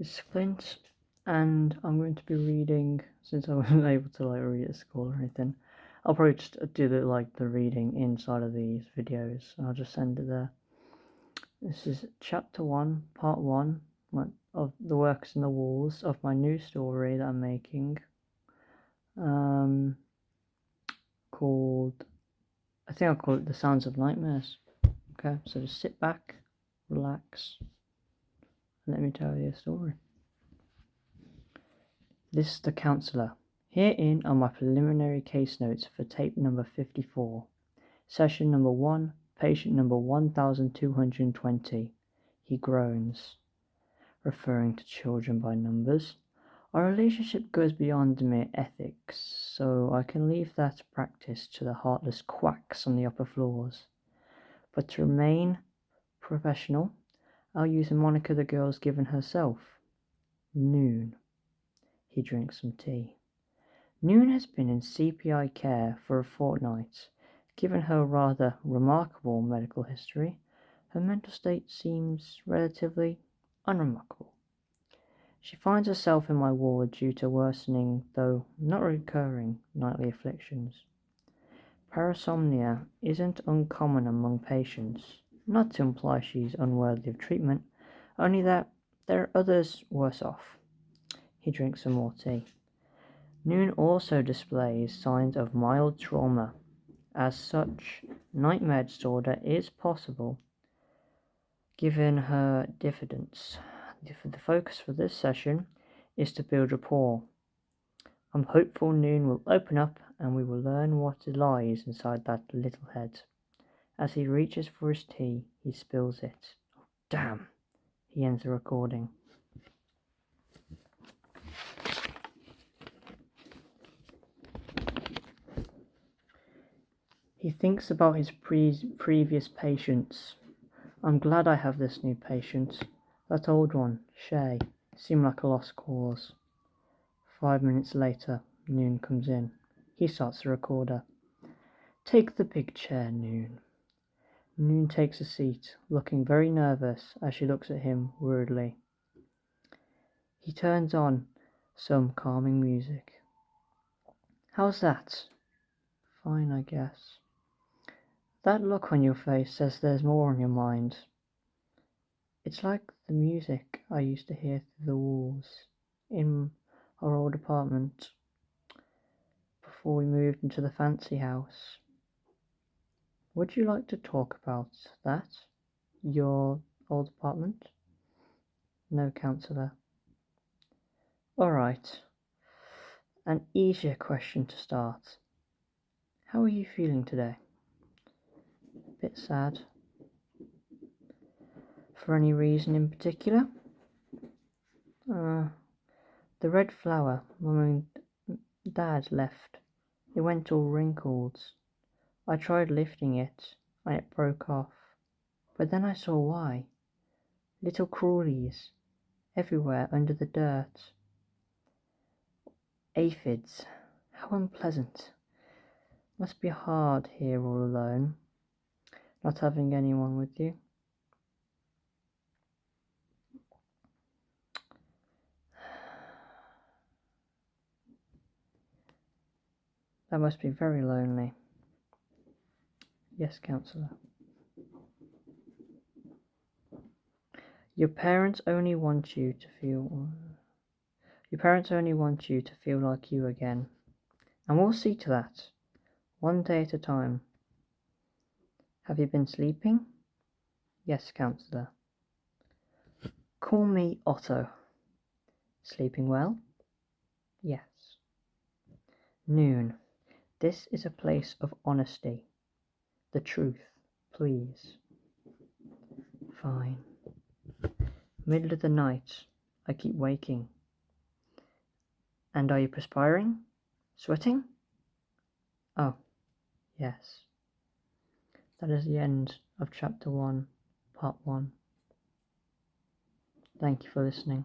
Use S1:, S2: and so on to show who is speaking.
S1: It's Flint, and I'm going to be reading, since I wasn't able to read at school or anything. I'll probably just do the reading inside of these videos. I'll just send it there. This is chapter 1, part 1 of the works in the walls of my new story that I'm making. I think I'll call it The Sounds of Nightmares. Okay, so just sit back, relax, and let me tell you a story. This is the counsellor. Herein are my preliminary case notes for tape number 54. Session number 1, patient number 1220. He groans, referring to children by numbers. Our relationship goes beyond mere ethics, so I can leave that practice to the heartless quacks on the upper floors. But to remain professional, I'll use a moniker the girl's given herself. Noon. He drinks some tea. Noon has been in CPI care for a fortnight. Given her rather remarkable medical history, her mental state seems relatively unremarkable. She finds herself in my ward due to worsening, though not recurring, nightly afflictions. Parasomnia isn't uncommon among patients, not to imply she's unworthy of treatment, only that there are others worse off. He drinks some more tea. Noon also displays signs of mild trauma. As such, nightmare disorder is possible, given her diffidence. The focus for this session is to build rapport. I'm hopeful Noon will open up and we will learn what lies inside that little head. As he reaches for his tea, he spills it. Oh, damn! He ends the recording. He thinks about his previous patients. I'm glad I have this new patient. That old one, Shay, seemed like a lost cause. 5 minutes later, Noon comes in. He starts the recorder. Take the big chair, Noon. Noon takes a seat, looking very nervous as she looks at him worriedly. He turns on some calming music. How's that? Fine, I guess. That look on your face says there's more on your mind. It's like the music I used to hear through the walls in our old apartment before we moved into the fancy house. Would you like to talk about that? Your old apartment? No, counsellor. Alright. An easier question to start. How are you feeling today? A bit sad. For any reason in particular? The red flower Mum and Dad left. It went all wrinkled. I tried lifting it, and it broke off. But then I saw why. Little crawlies everywhere under the dirt. Aphids. How unpleasant. Must be hard here all alone, not having anyone with you. That must be very lonely. Yes, counsellor. Your parents only want you to feel like you again. And we'll see to that, one day at a time. Have you been sleeping? Yes, counsellor. Call me Otto. Sleeping well? Yes. Noon. This is a place of honesty. The truth, please. Fine. Middle of the night. I keep waking. And are you perspiring? Sweating? Oh, yes. That is the end of chapter 1, part 1. Thank you for listening.